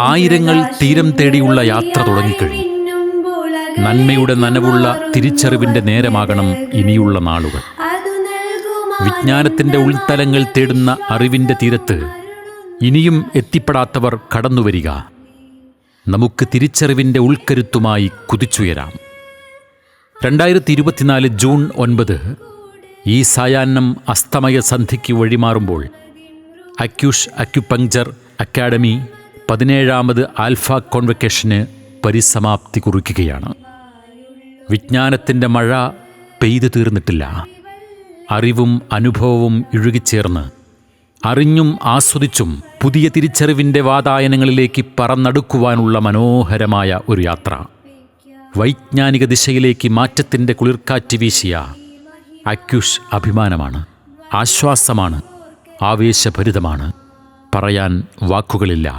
ആയിരങ്ങൾ തീരം തേടിയുള്ള യാത്ര തുടങ്ങിക്കഴിഞ്ഞു. നന്മയുടെ നനവുള്ള തിരിച്ചറിവിൻ്റെ നേരമാകണം ഇനിയുള്ള നാളുകൾ. വിജ്ഞാനത്തിൻ്റെ ഉൾത്തലങ്ങൾ തേടുന്ന അറിവിൻ്റെ തീരത്ത് ഇനിയും എത്തിപ്പെടാത്തവർ കടന്നുവരിക. നമുക്ക് തിരിച്ചറിവിൻ്റെ ഉൾക്കരുത്തുമായി കുതിച്ചുയരാം. 2024 ജൂൺ 9 ഈ സായാഹ്നം അസ്തമയ സന്ധ്യയ്ക്ക് വഴിമാറുമ്പോൾ അക്യൂഷ് അക്യുപങ്ചർ അക്കാഡമി 17ാമത് ആൽഫ കോൺവക്കേഷന് പരിസമാപ്തി കുറിക്കുകയാണ്. വിജ്ഞാനത്തിൻ്റെ മഴ പെയ്തു തീർന്നിട്ടില്ല. അറിവും അനുഭവവും ഇഴുകിച്ചേർന്ന് അറിഞ്ഞും ആസ്വദിച്ചും പുതിയ തിരിച്ചറിവിൻ്റെ വാതായനങ്ങളിലേക്ക് പറന്നടുക്കുവാനുള്ള മനോഹരമായ ഒരു യാത്ര. വൈജ്ഞാനിക ദിശയിലേക്ക് മാറ്റത്തിൻ്റെ കുളിർക്കാറ്റ് വീശിയ അക്യൂഷ് അഭിമാനമാണ്, ആശ്വാസമാണ്, ആവേശഭരിതമാണ്. പറയാൻ വാക്കുകളില്ല.